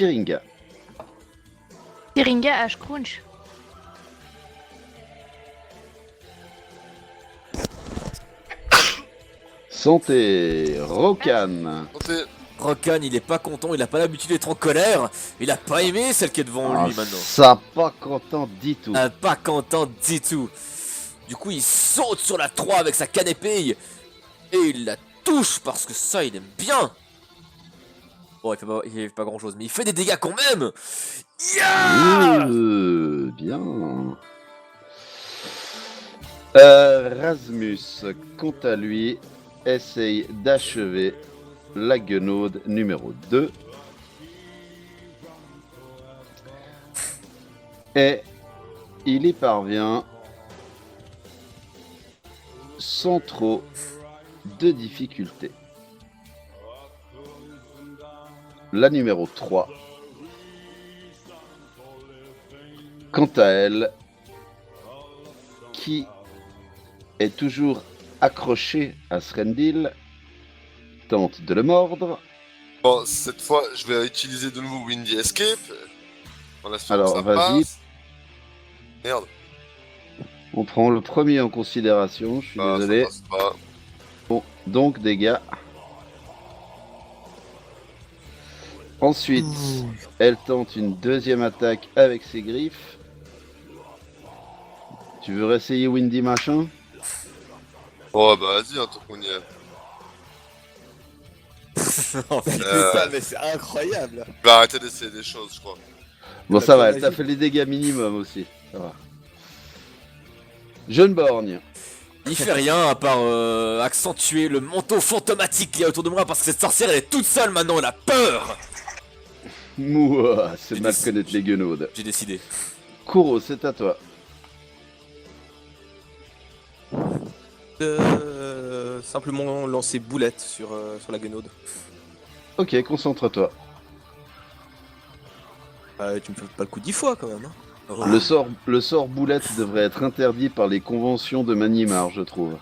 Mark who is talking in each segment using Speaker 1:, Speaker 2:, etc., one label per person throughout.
Speaker 1: Syringa.
Speaker 2: Syringa H Crunch.
Speaker 1: Santé. Rokan.
Speaker 3: Santé.
Speaker 4: Rokan, il est pas content, il a pas l'habitude d'être en colère. Il a pas aimé celle qui est devant lui maintenant.
Speaker 1: Ça pas content du tout.
Speaker 4: Pas content du tout. Du coup, il saute sur la 3 avec sa canne épée. Et il la touche parce que ça, il aime bien. Bon, il fait pas grand chose, mais il fait des dégâts quand même. Yeah.
Speaker 1: Bien. Rasmus, quant à lui, essaye d'achever la guenaude numéro 2. Et il y parvient sans trop de difficultés. La numéro 3. Quant à elle, qui est toujours accrochée à Srendil, tente de le mordre.
Speaker 3: Bon, cette fois, je vais utiliser de nouveau Windy Escape. En espérant
Speaker 1: Alors,
Speaker 3: que ça
Speaker 1: vas-y.
Speaker 3: passe. Merde.
Speaker 1: On prend le premier en considération, je suis
Speaker 3: Ah,
Speaker 1: désolé.
Speaker 3: ça passe pas.
Speaker 1: Bon, donc dégâts. Ensuite, elle tente une deuxième attaque avec ses griffes. Tu veux réessayer Windy machin?
Speaker 3: Oh bah vas-y, hein, tant qu'on y est.
Speaker 4: Oh, putain, mais c'est incroyable.
Speaker 3: Je vais arrêter d'essayer des choses, je crois.
Speaker 1: Bon, ça va, elle t'a fait les dégâts minimum aussi. Ça va. Jeune borgne.
Speaker 4: Il fait rien à part accentuer le manteau fantomatique qu'il y a autour de moi parce que cette sorcière elle est toute seule maintenant, elle a peur.
Speaker 1: Mouah, c'est
Speaker 4: J'ai
Speaker 1: mal
Speaker 4: décidé.
Speaker 1: connaître les guenaudes.
Speaker 4: J'ai décidé.
Speaker 1: Kuro, c'est à toi.
Speaker 5: Simplement lancer boulette sur la guenaude.
Speaker 1: Ok, concentre-toi.
Speaker 5: Tu me fais pas le coup 10 fois quand même. Hein.
Speaker 1: Le sort boulette devrait être interdit par les conventions de Manimar, je trouve.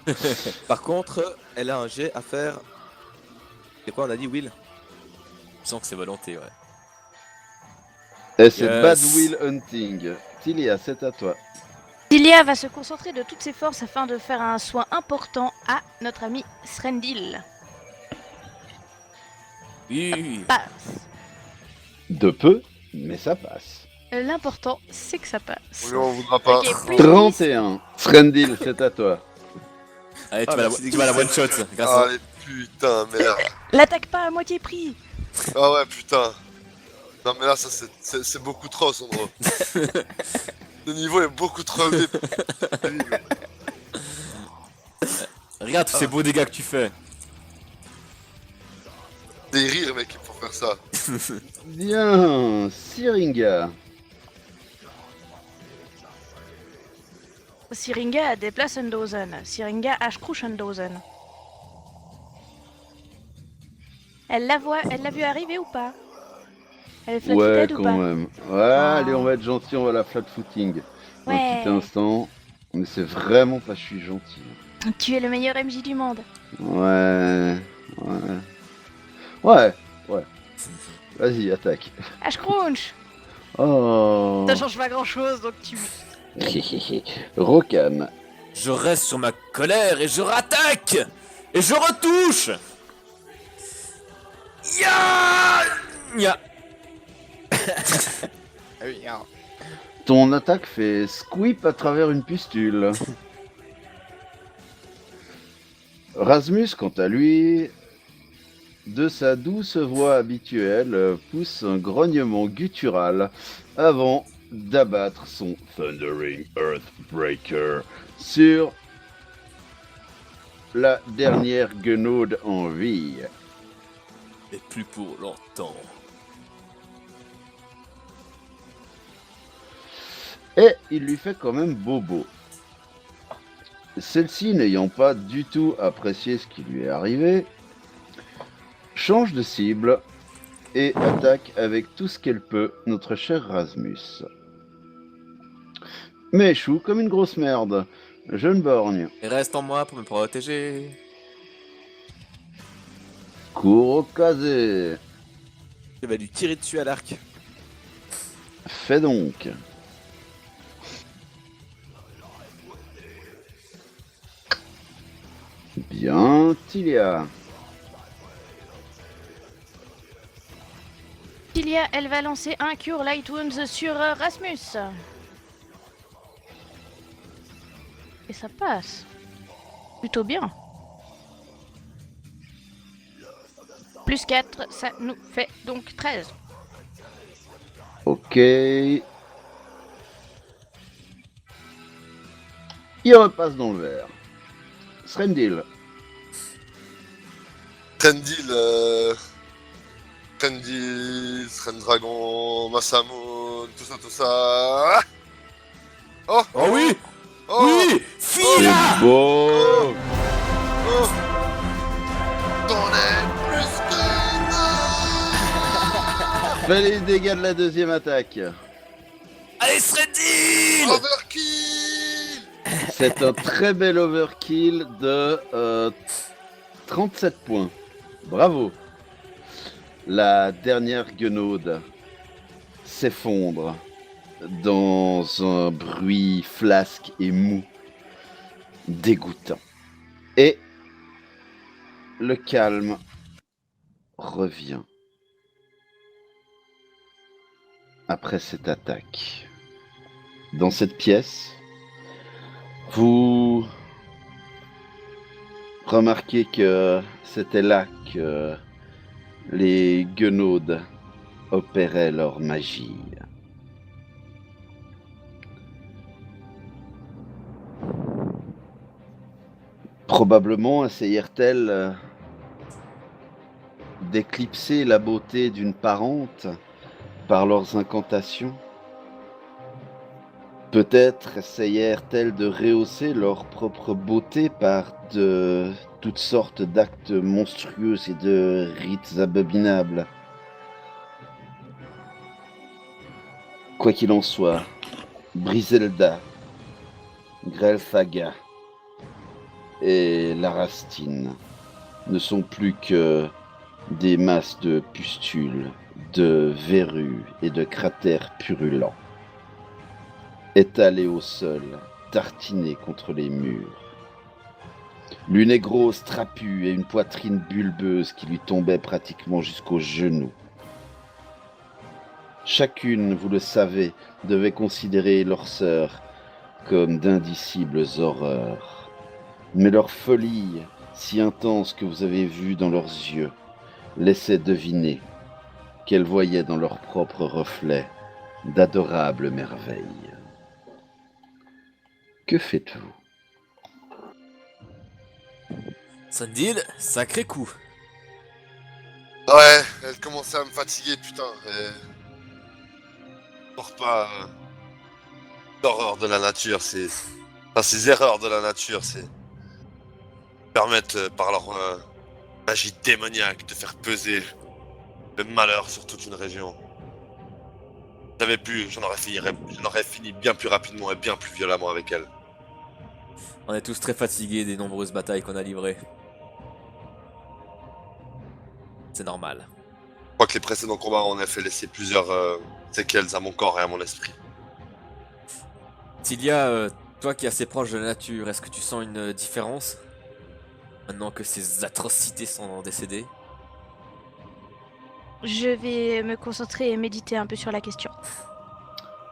Speaker 5: Par contre, elle a un jet à faire. C'est quoi on a dit, Will?
Speaker 4: Je sens que c'est volonté, ouais.
Speaker 1: Et c'est
Speaker 4: Yes.
Speaker 1: Bad Will Hunting. Tilia, c'est à toi.
Speaker 2: Tilia va se concentrer de toutes ses forces afin de faire un soin important à notre ami Srendil.
Speaker 4: Oui.
Speaker 2: Passe.
Speaker 1: De peu, mais ça passe.
Speaker 2: L'important, c'est que ça passe.
Speaker 3: On lui en voudra pas.
Speaker 2: Ok, plus
Speaker 1: 31. Srendil, c'est à toi.
Speaker 4: Allez,
Speaker 5: Ah,
Speaker 4: tu vas
Speaker 5: merci,
Speaker 4: la one shot grâce à...
Speaker 3: Allez, putain, merde.
Speaker 2: L'attaque pas à moitié prix.
Speaker 3: Ah ouais, putain. Non mais là, ça c'est beaucoup trop, Sandro. Le niveau est beaucoup trop élevé.
Speaker 4: Regarde tous ces beaux dégâts que tu fais.
Speaker 3: Des rires, mec, pour faire ça.
Speaker 1: Bien, Syringa.
Speaker 2: Syringa déplace Undozen. Syringa Ashkrush Undozen. Elle l'a vu arriver ou pas? Elle est
Speaker 1: Ouais,
Speaker 2: flat-footed ou
Speaker 1: quand
Speaker 2: pas?
Speaker 1: même. Ouais, allez, on va être gentil, on va la flat footing. Un
Speaker 2: Ouais.
Speaker 1: petit instant. Mais c'est vraiment pas, je suis gentil.
Speaker 2: Tu es le meilleur MJ du monde.
Speaker 1: Ouais. Ouais. Vas-y, attaque.
Speaker 2: Ashkrush.
Speaker 1: Oh.
Speaker 2: Ça change pas grand chose donc tu.
Speaker 1: Rokan.
Speaker 4: Je reste sur ma colère et je rattaque. Et je retouche. Ya. Ya.
Speaker 1: Ton attaque fait squeep à travers une pustule. Rasmus, quant à lui, de sa douce voix habituelle, pousse un grognement guttural avant d'abattre son Thundering Earthbreaker sur la dernière guenaude en vie.
Speaker 4: Et plus pour longtemps.
Speaker 1: Et il lui fait quand même bobo. Celle-ci, n'ayant pas du tout apprécié ce qui lui est arrivé, change de cible et attaque avec tout ce qu'elle peut notre cher Rasmus. Mais échoue comme une grosse merde. Jeune borgne.
Speaker 4: Et reste en moi pour me protéger.
Speaker 1: Kurokaze.
Speaker 5: Il va lui tirer dessus à l'arc.
Speaker 1: Fais donc. Bien, Tilia.
Speaker 2: Tilia, elle va lancer un Cure Light Wounds sur Rasmus. Et ça passe. Plutôt bien. Plus 4, ça nous fait donc 13.
Speaker 1: Ok. Il repasse dans le verre. Srendil.
Speaker 3: Trendil, Dragon, Masamune, tout ça. Oh,
Speaker 4: Oh oui!
Speaker 3: oh,
Speaker 4: Oui! Fila!
Speaker 1: C'est beau.
Speaker 3: oh. T'en es plus que
Speaker 1: Fais les dégâts de la deuxième attaque.
Speaker 4: Allez, Srendil!
Speaker 3: Overkill.
Speaker 1: C'est un très bel overkill de 37 points. Bravo. La dernière guenaude s'effondre dans un bruit flasque et mou, dégoûtant. Et le calme revient après cette attaque. Dans cette pièce, vous remarquez que c'était là que les guenaudes opéraient leur magie. Probablement essayèrent-elles d'éclipser la beauté d'une parente par leurs incantations. Peut-être essayèrent-elles de rehausser leur propre beauté par de toutes sortes d'actes monstrueux et de rites abominables. Quoi qu'il en soit, Briselda, Grelfaga et Larastine ne sont plus que des masses de pustules, de verrues et de cratères purulents, étalées au sol, tartinés contre les murs. L'une est grosse, trapue et une poitrine bulbeuse qui lui tombait pratiquement jusqu'aux genoux. Chacune, vous le savez, devait considérer leur sœur comme d'indicibles horreurs. Mais leur folie, si intense que vous avez vue dans leurs yeux, laissait deviner qu'elles voyaient dans leur propre reflet d'adorables merveilles. Que faites-vous?
Speaker 4: Srendil, sacré coup.
Speaker 3: Ouais, elle commençait à me fatiguer, putain. Porte pas l'horreur de la nature, c'est. Enfin, ces erreurs de la nature, c'est. Permettent par leur magie démoniaque de faire peser le malheur sur toute une région. J'avais pu, j'en aurais fini bien plus rapidement et bien plus violemment avec elle.
Speaker 4: On est tous très fatigués des nombreuses batailles qu'on a livrées. C'est normal.
Speaker 3: Je crois que les précédents combats ont en effet laissé plusieurs séquelles à mon corps et à mon esprit.
Speaker 4: Tilia, toi qui es assez proche de la nature, est-ce que tu sens une différence maintenant que ces atrocités sont décédées?
Speaker 2: Je vais me concentrer et méditer un peu sur la question.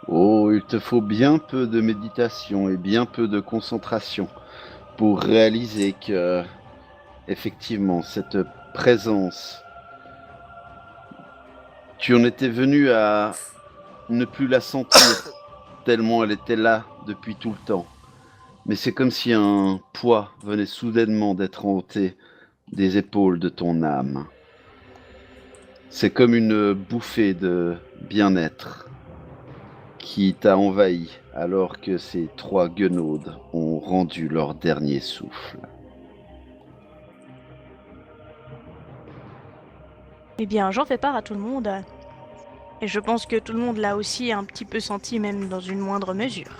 Speaker 1: Oh, il te faut bien peu de méditation et bien peu de concentration pour réaliser que, effectivement, cette présence, tu en étais venu à ne plus la sentir tellement elle était là depuis tout le temps. Mais c'est comme si un poids venait soudainement d'être ôté des épaules de ton âme. C'est comme une bouffée de bien-être qui t'a envahi alors que ces trois guenaudes ont rendu leur dernier souffle.
Speaker 2: Eh bien, j'en fais part à tout le monde. Et je pense que tout le monde l'a aussi un petit peu senti, même dans une moindre mesure.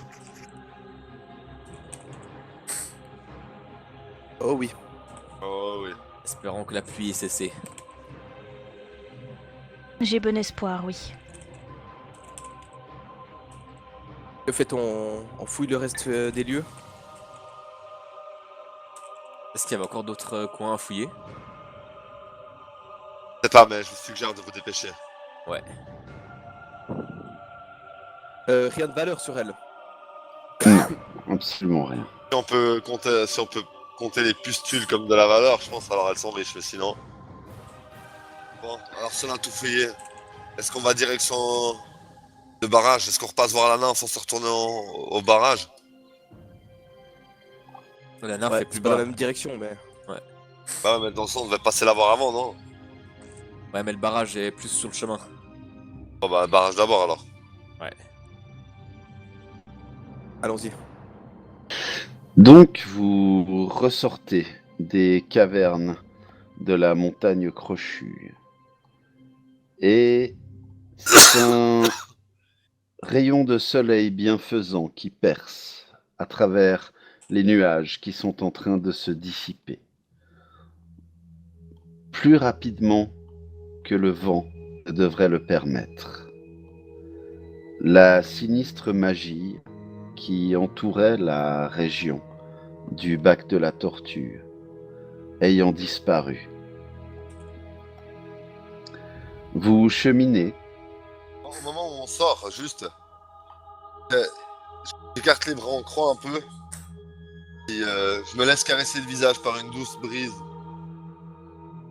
Speaker 5: Oh oui.
Speaker 3: Oh oui.
Speaker 4: Espérons que la pluie ait cessé.
Speaker 2: J'ai bon espoir, oui.
Speaker 5: Que fait-on? On fouille le reste des lieux?
Speaker 4: Est-ce qu'il y avait encore d'autres coins à fouiller?
Speaker 3: Peut-être pas, mais je vous suggère de vous dépêcher.
Speaker 4: Ouais.
Speaker 5: Rien de valeur sur elle.
Speaker 1: Absolument rien.
Speaker 3: Si on peut compter les pustules comme de la valeur, je pense alors elles sont riches, mais sinon. Bon, alors si on a tout fouillé, est-ce qu'on va direction le barrage? Est-ce qu'on repasse voir la nymphe sans se retourner au barrage?
Speaker 4: La nymphe
Speaker 5: Ouais,
Speaker 4: est plus
Speaker 5: c'est pas dans
Speaker 4: bas.
Speaker 5: la même direction, mais.
Speaker 3: Bah ouais, mais dans le sens, on devait passer la voir avant, non?
Speaker 4: Ouais, mais le barrage est plus sur le chemin.
Speaker 3: Bon bah, barrage d'abord alors.
Speaker 4: Ouais.
Speaker 5: Allons-y.
Speaker 1: Donc, vous ressortez des cavernes de la montagne crochue. Et c'est un rayon de soleil bienfaisant qui perce à travers les nuages qui sont en train de se dissiper. Plus rapidement que le vent ne devrait le permettre. La sinistre magie qui entourait la région du bac de la tortue ayant disparu. Vous cheminez.
Speaker 3: Au moment où on sort, juste, j'écarte les bras en croix un peu. Et je me laisse caresser le visage par une douce brise.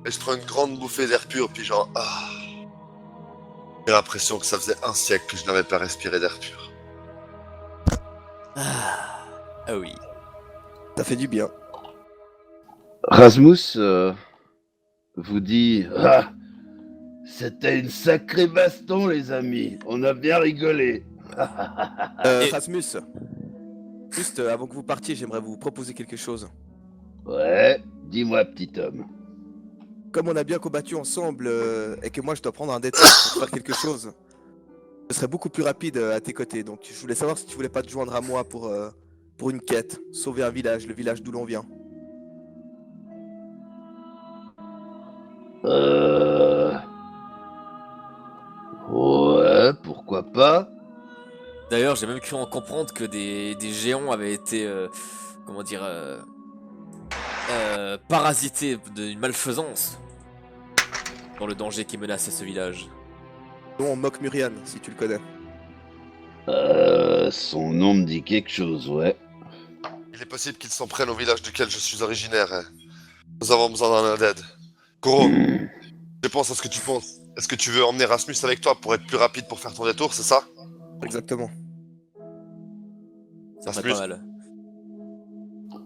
Speaker 3: Et je prends une grande bouffée d'air pur, puis genre, ah. J'ai l'impression que ça faisait un siècle que je n'avais pas respiré d'air pur.
Speaker 4: Ah oui.
Speaker 5: Ça fait du bien.
Speaker 1: Rasmus vous dit ah, c'était une sacrée baston, les amis. On a bien rigolé.
Speaker 4: Et-
Speaker 5: Rasmus, juste avant que vous partiez, j'aimerais vous proposer quelque chose.
Speaker 1: Ouais, dis-moi, petit homme.
Speaker 5: Comme on a bien combattu ensemble et que moi je dois prendre un détour pour faire quelque chose, ce serait beaucoup plus rapide à tes côtés. Donc je voulais savoir si tu voulais pas te joindre à moi pour une quête, sauver un village, le village d'où l'on vient.
Speaker 1: Ouais, pourquoi pas.
Speaker 4: D'ailleurs, j'ai même cru en comprendre que des géants avaient été, comment dire, parasités d'une malfaisance dans le danger qui menaçait ce village.
Speaker 5: Dont on moque Murian, si tu le connais.
Speaker 1: Son nom me dit quelque chose, ouais.
Speaker 3: Il est possible qu'ils s'en prennent au village duquel je suis originaire. Hein. Nous avons besoin d'aide. Koro, je pense à ce que tu penses. Est-ce que tu veux emmener Rasmus avec toi pour être plus rapide pour faire ton détour, c'est ça?
Speaker 5: Exactement.
Speaker 4: Ça serait
Speaker 3: Rasmus.
Speaker 4: pas mal.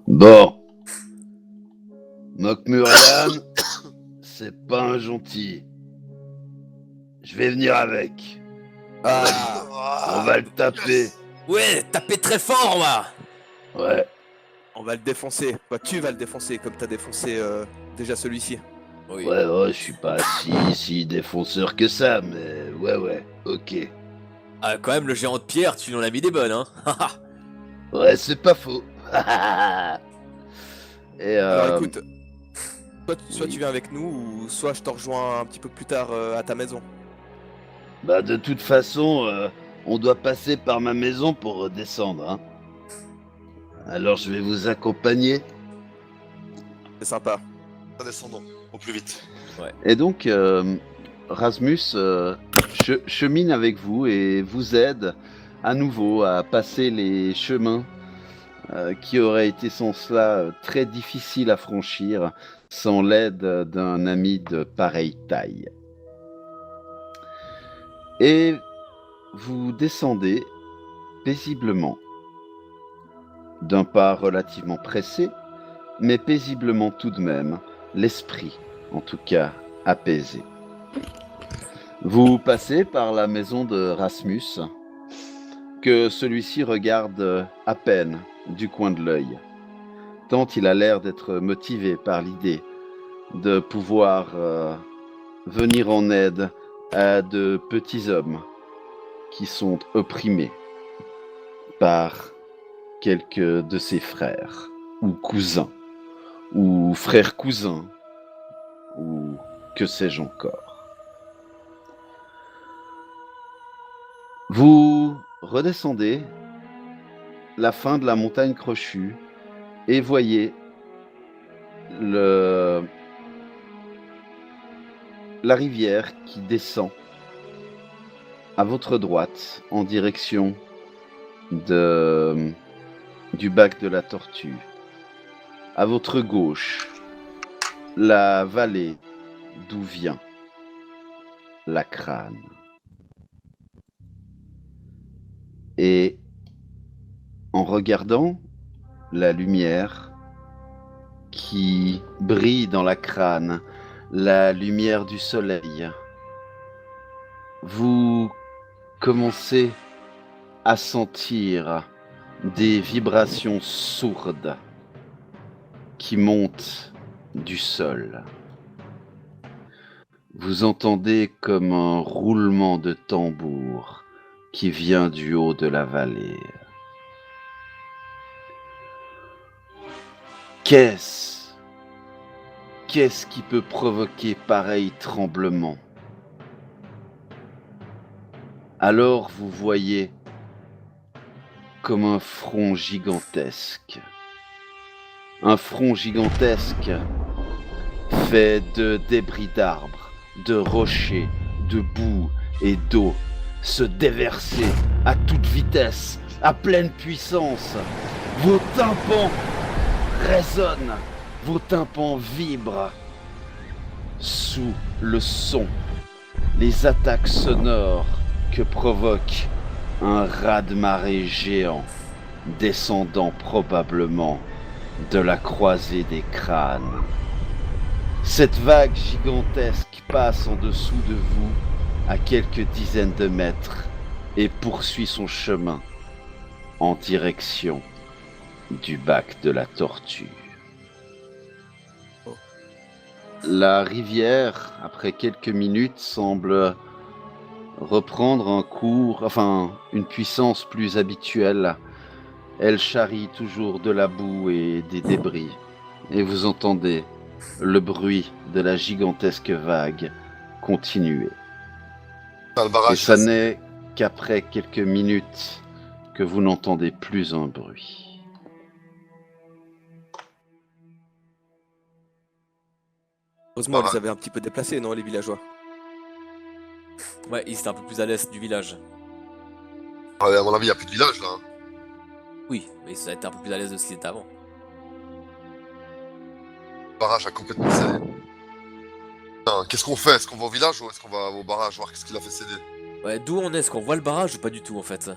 Speaker 1: Bon. Mokmurian, c'est pas un gentil. Je vais venir avec. On va le taper.
Speaker 4: Ouais, tapez très fort, moi.
Speaker 1: Ouais.
Speaker 5: On va le défoncer. Bah, tu vas le défoncer comme t'as défoncé déjà celui-ci.
Speaker 4: Oui.
Speaker 1: Ouais, je suis pas si défonceur que ça, mais ouais, ok.
Speaker 4: Ah, quand même, le géant de pierre, tu en as mis des bonnes, hein.
Speaker 1: Ouais, c'est pas faux. Et
Speaker 5: Alors écoute, soit
Speaker 1: oui.
Speaker 5: tu viens avec nous, ou soit je te rejoins un petit peu plus tard à ta maison.
Speaker 1: Bah de toute façon, on doit passer par ma maison pour redescendre, hein. Alors je vais vous accompagner.
Speaker 5: C'est sympa.
Speaker 3: Descendons, au plus vite.
Speaker 1: Et donc, Rasmus chemine avec vous et vous aide à nouveau à passer les chemins qui auraient été sans cela très difficiles à franchir sans l'aide d'un ami de pareille taille. Et vous descendez paisiblement, d'un pas relativement pressé, mais paisiblement tout de même, l'esprit, en tout cas, apaisé. Vous passez par la maison de Rasmus, que celui-ci regarde à peine du coin de l'œil, tant il a l'air d'être motivé par l'idée de pouvoir venir en aide à de petits hommes qui sont opprimés par quelques de ses frères, ou cousins, ou frères cousins, ou que sais-je encore. Vous redescendez la fin de la montagne crochue et voyez la rivière qui descend à votre droite en direction du bac de la Tortue. À votre gauche, la vallée d'où vient la Crâne. Et en regardant la lumière qui brille dans la Crâne, la lumière du soleil, vous commencez à sentir des vibrations sourdes qui montent du sol. Vous entendez comme un roulement de tambour qui vient du haut de la vallée. Qu'est-ce qui peut provoquer pareil tremblement? Alors vous voyez comme un front gigantesque. Un front gigantesque fait de débris d'arbres, de rochers, de boue et d'eau se déverser à toute vitesse, à pleine puissance. Vos tympans résonnent, vos tympans vibrent sous le son, les attaques sonores que provoque un raz-de-marée géant descendant probablement de la croisée des crânes. Cette vague gigantesque passe en dessous de vous à quelques dizaines de mètres et poursuit son chemin en direction du bac de la Tortue. La rivière, après quelques minutes, semble reprendre un cours, une puissance plus habituelle. Elle charrie toujours de la boue et des débris. Et vous entendez le bruit de la gigantesque vague continuer.
Speaker 3: Dans le barrage,
Speaker 1: Et ça n'est qu'après quelques minutes que vous n'entendez plus un bruit.
Speaker 5: Heureusement, ils avaient un petit peu déplacé, non, les villageois?
Speaker 4: Ouais, ils étaient un peu plus à l'est du village.
Speaker 3: à mon avis, il n'y a plus de village là. Hein.
Speaker 4: Oui, mais ça a été un peu plus à l'est de ce qu'ils étaient avant.
Speaker 3: Le barrage a complètement cédé. Putain, qu'est-ce qu'on fait? Est-ce qu'on va au village ou est-ce qu'on va au barrage voir qu'est-ce qu'il a fait céder?
Speaker 4: Ouais, d'où on est? Est-ce qu'on voit le barrage ou pas du tout en fait?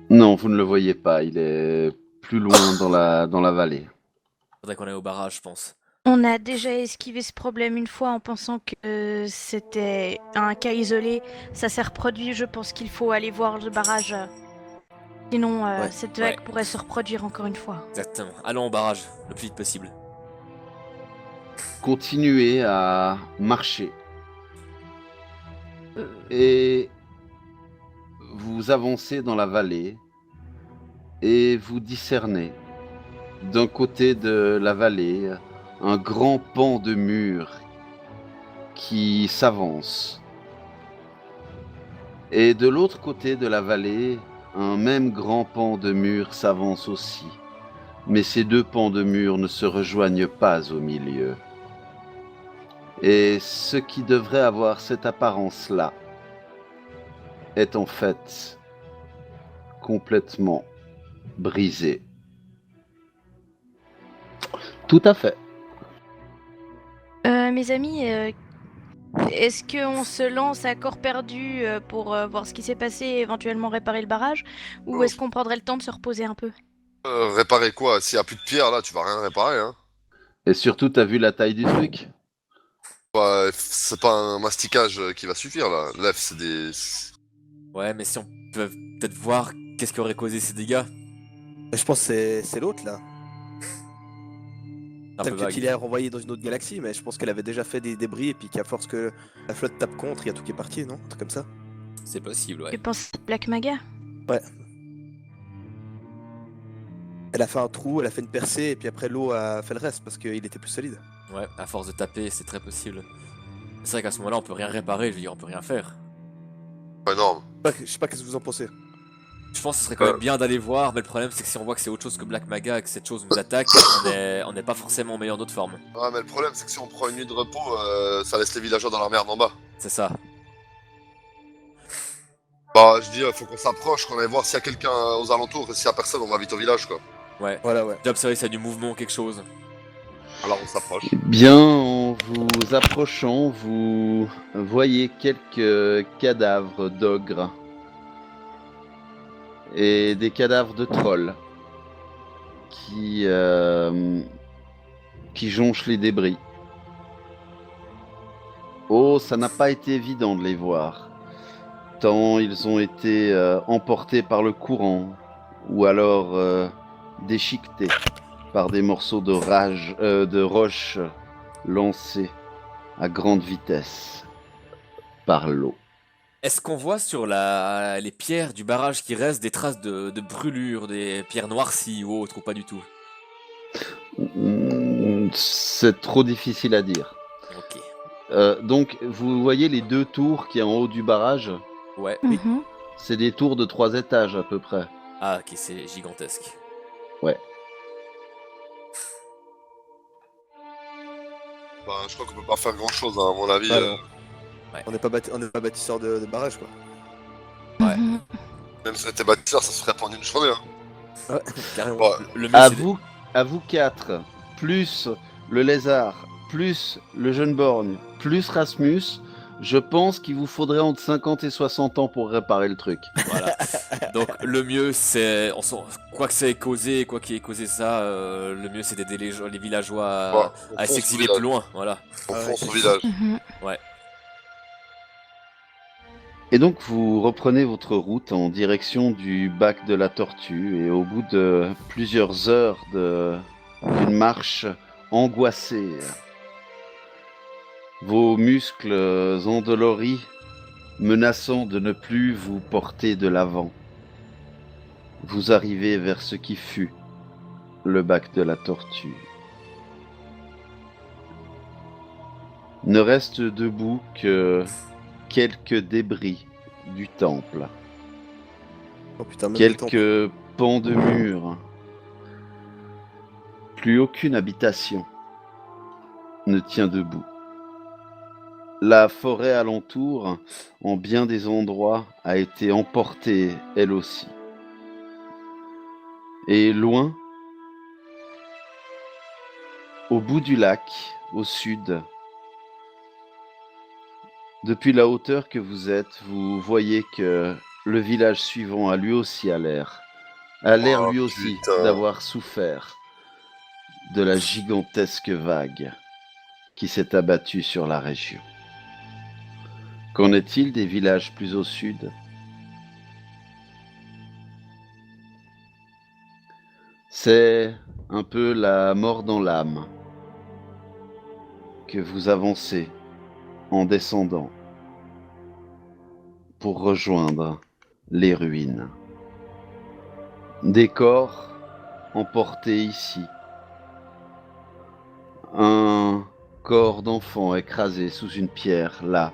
Speaker 1: Non, vous ne le voyez pas, il est plus loin dans la vallée.
Speaker 4: Faudrait qu'on aille au barrage, je pense.
Speaker 2: On a déjà esquivé ce problème une fois en pensant que c'était un cas isolé. Ça s'est reproduit, je pense qu'il faut aller voir le barrage. Sinon,
Speaker 5: Ouais,
Speaker 2: cette vague pourrait se reproduire encore une fois.
Speaker 4: Exactement. Allons au barrage, le plus vite possible.
Speaker 1: Continuez à marcher. Et vous avancez dans la vallée et vous discernez d'un côté de la vallée un grand pan de mur qui s'avance. Et de l'autre côté de la vallée, un même grand pan de mur s'avance aussi. Mais ces deux pans de mur ne se rejoignent pas au milieu. Et ce qui devrait avoir cette apparence-là est en fait complètement brisé. Tout à fait.
Speaker 2: Mes amis, est-ce qu'on se lance à corps perdu pour voir ce qui s'est passé et éventuellement réparer le barrage? Ou est-ce qu'on prendrait le temps de se reposer un peu?
Speaker 3: Réparer quoi? S'il n'y a plus de pierre là, tu vas rien réparer. Hein.
Speaker 1: Et surtout, t'as vu la taille du truc?
Speaker 3: Ouais, c'est pas un masticage qui va suffire là. L'F, c'est des.
Speaker 4: Ouais, mais si on peut peut-être voir qu'est-ce qui aurait causé ces dégâts.
Speaker 5: Je pense que c'est l'autre là.
Speaker 4: Un peu
Speaker 5: Peut-être
Speaker 4: vague.
Speaker 5: qu'il est renvoyé dans une autre galaxie, mais je pense qu'elle avait déjà fait des débris et puis qu'à force que la flotte tape contre, il y a tout qui est parti, non? Un truc comme ça.
Speaker 4: C'est possible,
Speaker 2: Tu
Speaker 4: ouais.
Speaker 2: penses à Black Maga?
Speaker 5: Ouais. Elle a fait un trou, elle a fait une percée et puis après l'eau a fait le reste parce qu'il était plus solide.
Speaker 4: Ouais, à force de taper, c'est très possible. C'est vrai qu'à ce moment-là, on peut rien réparer, je veux dire, on peut rien faire.
Speaker 3: Ouais, non.
Speaker 5: Je sais pas qu'est-ce que vous en pensez.
Speaker 4: Je pense que ce serait quand même bien d'aller voir, mais le problème c'est que si on voit que c'est autre chose que Black Maga et que cette chose nous attaque, on n'est pas forcément meilleur en notre forme.
Speaker 3: Ouais, mais le problème, c'est que si on prend une nuit de repos, ça laisse les villageois dans la merde en bas.
Speaker 4: C'est ça.
Speaker 3: Bah, je dis, faut qu'on s'approche, qu'on aille voir s'il y a quelqu'un aux alentours, et s'il y a personne, on va vite au village, quoi.
Speaker 4: Ouais.
Speaker 5: Voilà, ouais.
Speaker 4: Déjà observer s'il y a du mouvement ou quelque chose.
Speaker 3: Alors on s'approche.
Speaker 1: Bien, en vous approchant, vous voyez quelques cadavres d'ogres et des cadavres de trolls qui jonchent les débris. Oh, ça n'a pas été évident de les voir, tant ils ont été emportés par le courant ou alors déchiquetés par des morceaux de roche lancés à grande vitesse par l'eau.
Speaker 4: Est-ce qu'on voit sur les pierres du barrage qui restent des traces de brûlure, des pierres noircies ou autres, ou pas du tout?
Speaker 1: C'est trop difficile à dire.
Speaker 4: Ok.
Speaker 1: Donc, vous voyez les 2 tours qui est en haut du barrage?
Speaker 4: Ouais.
Speaker 2: Mhm.
Speaker 1: C'est des tours de 3 étages à peu près.
Speaker 4: Ah, ok, c'est gigantesque.
Speaker 3: Bah, je crois qu'on peut pas faire grand chose, hein, à mon avis.
Speaker 5: Bah, non.
Speaker 4: Ouais.
Speaker 5: On n'est pas bâtisseur de barrage, quoi.
Speaker 4: Ouais.
Speaker 2: Mhm.
Speaker 3: Même si on était bâtisseur, ça se ferait pas en une journée. Hein.
Speaker 5: Ouais, carrément.
Speaker 3: Ouais.
Speaker 4: Le mieux, c'est
Speaker 1: À vous 4, plus le lézard, plus le jeune borgne, plus Rasmus, je pense qu'il vous faudrait entre 50 et 60 ans pour réparer le truc.
Speaker 4: Voilà. Donc le mieux c'est, quoi que ça ait causé, quoi qui ait causé ça, le mieux c'est d'aider les villageois
Speaker 3: Ouais, on
Speaker 4: à
Speaker 3: fonce au
Speaker 4: s'exiler
Speaker 3: village.
Speaker 4: plus loin. Voilà.
Speaker 3: On
Speaker 5: Ah ouais,
Speaker 3: fonce
Speaker 5: c'est
Speaker 3: au village.
Speaker 2: Mhm.
Speaker 1: Et donc vous reprenez votre route en direction du bac de la tortue et au bout de plusieurs heures d'une marche angoissée, vos muscles endoloris menaçant de ne plus vous porter de l'avant, vous arrivez vers ce qui fut le bac de la tortue. Ne reste debout que quelques débris du temple,
Speaker 5: Oh putain, même le temps.
Speaker 1: quelques pans de murs. Plus aucune habitation ne tient debout. La forêt alentour, en bien des endroits, a été emportée elle aussi. Et loin, au bout du lac, au sud, depuis la hauteur que vous êtes, vous voyez que le village suivant a lui aussi
Speaker 3: Oh,
Speaker 1: lui aussi
Speaker 3: putain.
Speaker 1: d'avoir souffert de la gigantesque vague qui s'est abattue sur la région. Qu'en est-il des villages plus au sud? C'est un peu la mort dans l'âme que vous avancez en descendant pour rejoindre les ruines. Des corps emportés ici. Un corps d'enfant écrasé sous une pierre, là,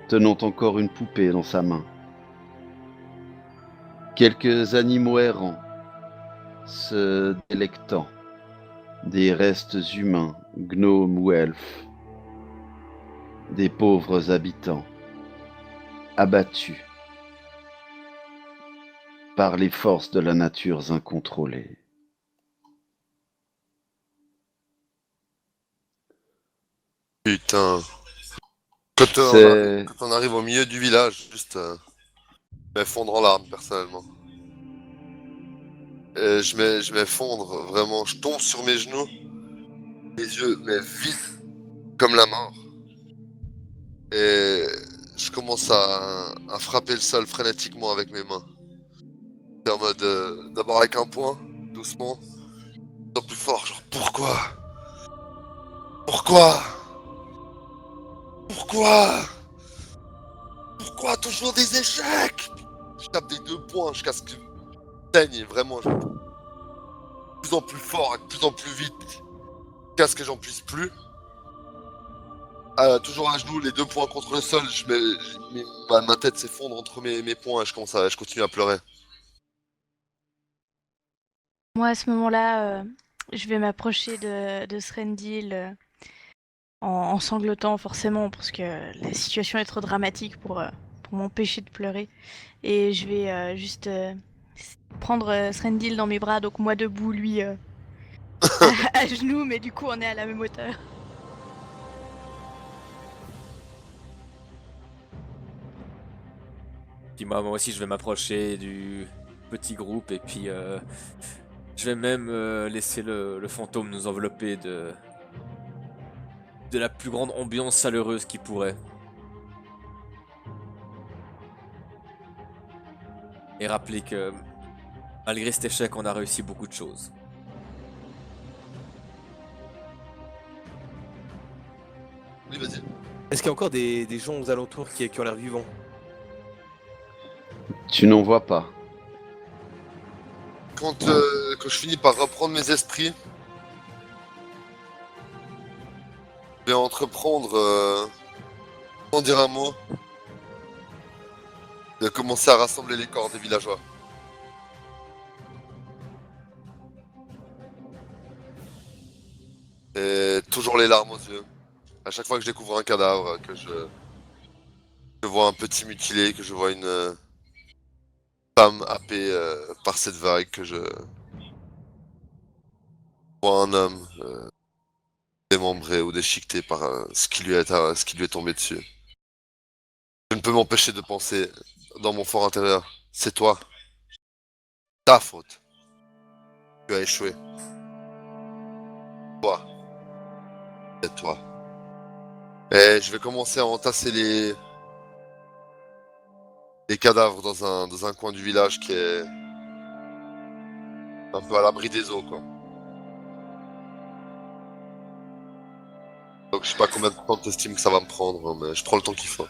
Speaker 1: tenant encore une poupée dans sa main. Quelques animaux errants se délectant des restes humains, gnomes ou elfes, des pauvres habitants abattus par les forces de la nature incontrôlées.
Speaker 3: Putain.
Speaker 1: C'est
Speaker 3: Quand on arrive au milieu du village, juste, je m'effondre en larmes, personnellement. Et je m'effondre, vraiment. Je tombe sur mes genoux, les yeux, mais vides, comme la mort. Et je commence à frapper le sol frénétiquement avec mes mains. C'est en mode, d'abord avec un poing, doucement, de plus fort, genre pourquoi? Pourquoi? Pourquoi? Pourquoi toujours des échecs? Je tape des 2 points jusqu'à ce que je saigne, vraiment. De plus en plus fort, de plus en plus vite, jusqu'à ce que j'en puisse plus. Toujours à genoux, les 2 poings contre le sol, ma tête s'effondre entre mes poings et je continue à pleurer.
Speaker 2: Moi, à ce moment-là, je vais m'approcher de Srendil en sanglotant forcément parce que la situation est trop dramatique pour m'empêcher de pleurer. Et je vais juste prendre Srendil dans mes bras, donc moi debout, lui à genoux, mais du coup on est à la même hauteur.
Speaker 4: Puis moi aussi, je vais m'approcher du petit groupe et puis je vais même laisser le fantôme nous envelopper de la plus grande ambiance chaleureuse qui pourrait. Et rappeler que malgré cet échec, on a réussi beaucoup de choses.
Speaker 3: Oui, vas-y.
Speaker 5: Est-ce qu'il y a encore des gens aux alentours qui ont l'air vivants?
Speaker 1: Tu n'en vois pas.
Speaker 3: Quand je finis par reprendre mes esprits, je vais entreprendre, sans dire un mot, de commencer à rassembler les corps des villageois. Et toujours les larmes aux yeux. À chaque fois que je découvre un cadavre, que je vois un petit mutilé, que je vois une femme happée par cette vague, que je vois un homme démembré ou déchiqueté par ce qui lui est tombé dessus. Je ne peux m'empêcher de penser dans mon fort intérieur, c'est toi, ta faute. Tu as échoué. Toi, c'est toi. Et je vais commencer à entasser les cadavres dans un coin du village qui est un peu à l'abri des eaux, quoi. Donc je sais pas combien de temps t'estimes que ça va me prendre, hein, mais je prends le temps qu'il faut.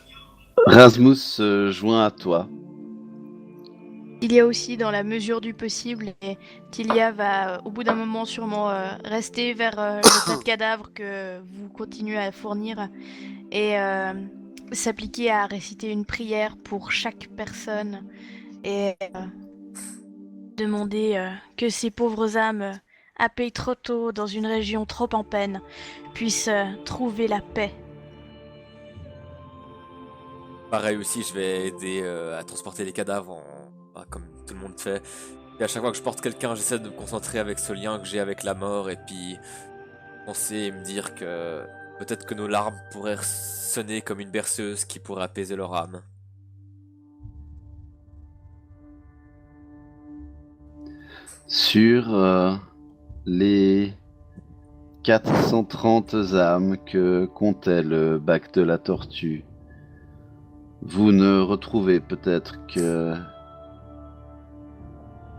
Speaker 1: Rasmus se joint à toi.
Speaker 2: Il y a aussi dans la mesure du possible, et Tilia va au bout d'un moment sûrement rester vers le tas de cadavres que vous continuez à fournir et s'appliquer à réciter une prière pour chaque personne et demander que ces pauvres âmes happées trop tôt dans une région trop en peine puissent trouver la paix.
Speaker 4: Pareil aussi, je vais aider à transporter les cadavres comme tout le monde fait. Et à chaque fois que je porte quelqu'un, j'essaie de me concentrer avec ce lien que j'ai avec la mort et puis penser et me dire que peut-être que nos larmes pourraient sonner comme une berceuse qui pourrait apaiser leur âme.
Speaker 1: Sur les 430 âmes que comptait le bac de la tortue, vous ne retrouvez peut-être que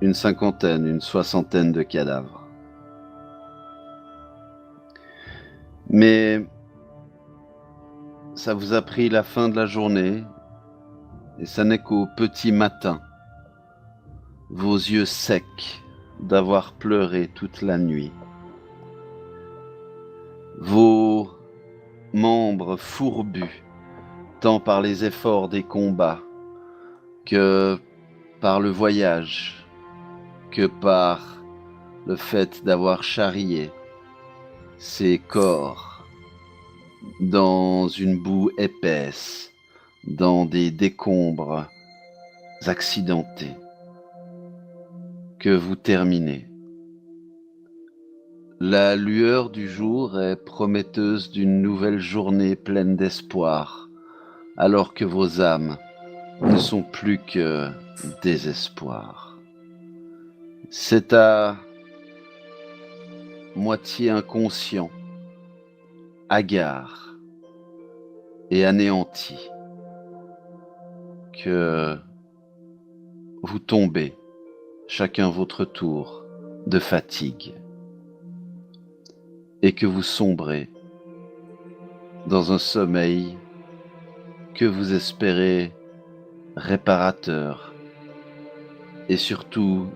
Speaker 1: une cinquantaine, une soixantaine de cadavres. Mais ça vous a pris la fin de la journée, et ça n'est qu'au petit matin, vos yeux secs d'avoir pleuré toute la nuit, vos membres fourbus, tant par les efforts des combats que par le voyage, que par le fait d'avoir charrié ces corps dans une boue épaisse, dans des décombres accidentés, que vous terminez. La lueur du jour est prometteuse d'une nouvelle journée pleine d'espoir, alors que vos âmes ne sont plus que désespoir. C'est à moitié inconscient, hagard et anéanti que vous tombez, chacun votre tour, de fatigue, et que vous sombrez dans un sommeil que vous espérez réparateur et surtout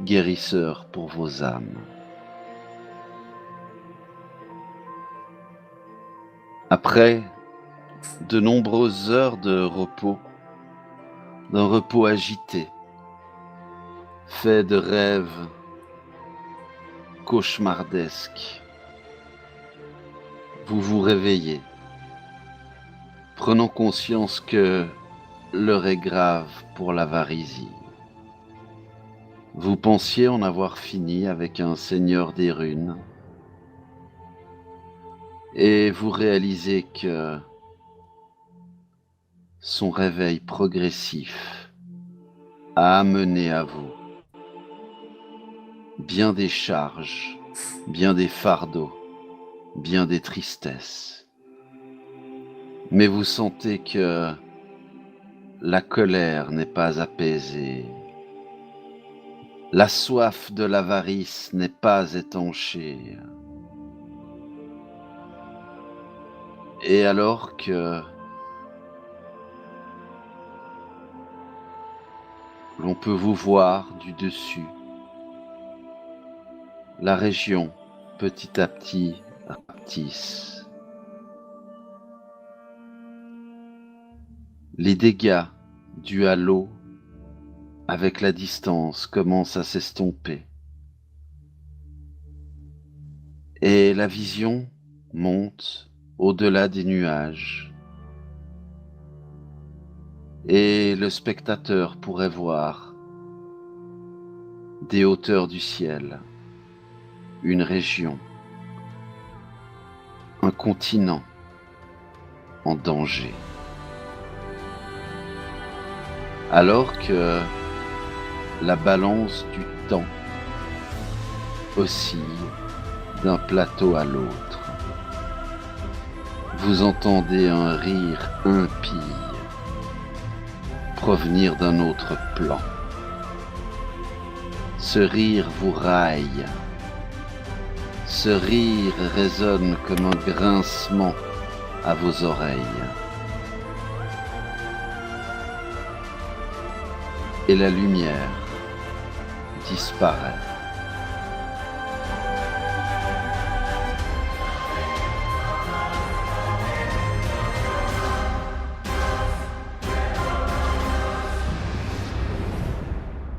Speaker 1: guérisseur pour vos âmes. Après de nombreuses heures de repos, d'un repos agité, fait de rêves cauchemardesque. Vous vous réveillez, prenant conscience que l'heure est grave pour la Varisie. Vous pensiez en avoir fini avec un seigneur des runes, et vous réalisez que son réveil progressif a amené à vous bien des charges, bien des fardeaux, bien des tristesses. Mais vous sentez que la colère n'est pas apaisée, la soif de l'avarice n'est pas étanchée. Et alors que l'on peut vous voir du dessus, la région petit à petit rapetisse. Les dégâts dus à l'eau avec la distance commencent à s'estomper. Et la vision monte au-delà des nuages. Et le spectateur pourrait voir des hauteurs du ciel, une région, un continent en danger. Alors que la balance du temps oscille d'un plateau à l'autre, vous entendez un rire impie provenir d'un autre plan. Ce rire vous raille. Ce rire résonne comme un grincement à vos oreilles. Et la lumière disparaît.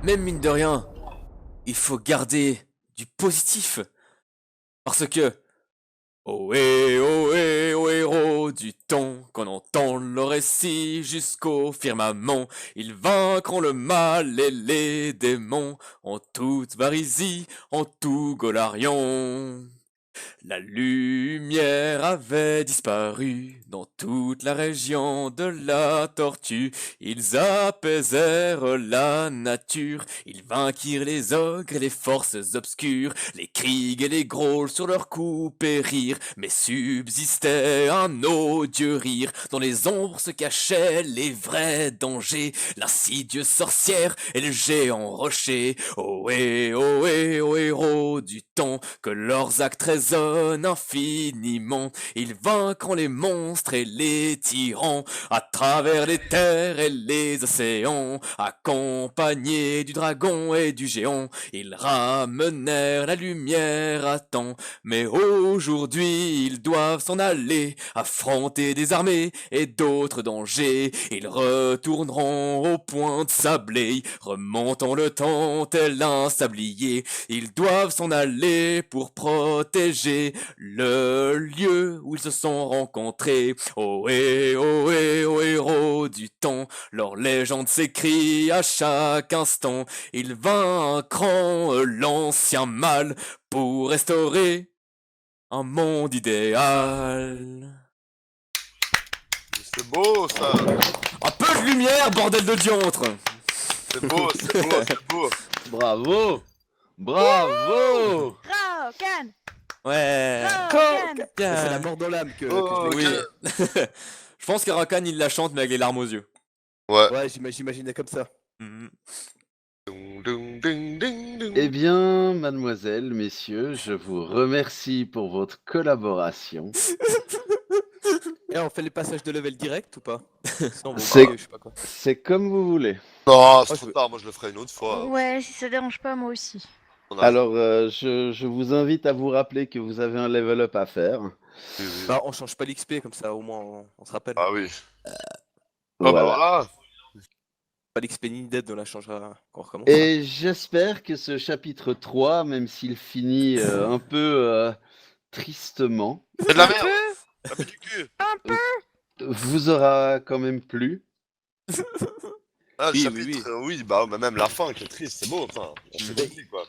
Speaker 4: Même mine de rien, il faut garder du positif. Parce que, ohé, ohé, ô héros du temps, qu'on entend le récit jusqu'au firmament, ils vaincront le mal et les démons, en toute Varisie, en tout Golarion. La lumière avait disparu dans toute la région de la tortue. Ils apaisèrent la nature, ils vainquirent les ogres et les forces obscures. Les Krieg et les Grolls sur leurs coups périrent, mais subsistait un odieux rire. Dans les ombres se cachaient les vrais dangers, l'insidieuse sorcière et le géant rocher. Ohé, ohé, ô héros du temps, que leurs actes résonnent infiniment. Ils vaincront les monstres et les tyrans à travers les terres et les océans. Accompagnés du dragon et du géant, ils ramenèrent la lumière à temps. Mais aujourd'hui, ils doivent s'en aller, affronter des armées et d'autres dangers. Ils retourneront au point de sablé, remontant le temps tel un sablier. Ils doivent s'en aller pour protéger le lieu où ils se sont rencontrés. Ohé, ohé, ô héros du temps, leur légende s'écrit à chaque instant. Ils vaincront l'ancien mal pour restaurer un monde idéal.
Speaker 3: C'est beau ça.
Speaker 4: Un peu de lumière, bordel de diantre!
Speaker 3: C'est beau, c'est beau, c'est beau.
Speaker 1: Bravo! Bravo!
Speaker 2: Rokan!
Speaker 4: Ouais.
Speaker 2: Rokan!
Speaker 5: C'est la mort dans l'âme que
Speaker 3: Oh,
Speaker 5: je
Speaker 4: Oui.
Speaker 5: l'ai.
Speaker 4: Je pense que Rakan il la chante mais avec les larmes aux yeux.
Speaker 3: Ouais.
Speaker 5: Ouais, j'imaginais comme ça.
Speaker 4: Mhm.
Speaker 3: Ding, ding, ding, ding, ding.
Speaker 1: Eh bien, mademoiselle, messieurs, je vous remercie pour votre collaboration.
Speaker 5: Et on fait les passages de level direct ou pas? Sinon,
Speaker 1: C'est-
Speaker 5: je sais pas quoi.
Speaker 1: C'est comme vous voulez.
Speaker 3: Non, c'est
Speaker 5: Moi, je
Speaker 3: trop
Speaker 5: veux-
Speaker 3: tard, moi je le ferai une autre fois.
Speaker 2: Ouais, si ça dérange pas, moi aussi.
Speaker 3: On a-
Speaker 1: Alors, je vous invite à vous rappeler que vous avez un level up à faire.
Speaker 3: Oui, oui.
Speaker 5: Bah, on change pas l'XP comme ça, au moins on se rappelle.
Speaker 3: Ah oui. Ah
Speaker 1: Voilà.
Speaker 3: bah voilà.
Speaker 5: Pas l'XP ni dead, on la changera quand on recommence.
Speaker 1: Et j'espère que ce chapitre 3, même s'il finit un peu tristement,
Speaker 3: C'est de la merde. La du cul.
Speaker 1: vous aura quand même plu.
Speaker 3: Ah, le
Speaker 5: Oui,
Speaker 3: chapitre, oui, bah même la fin qui est triste, c'est beau, enfin, on s'est compris, quoi.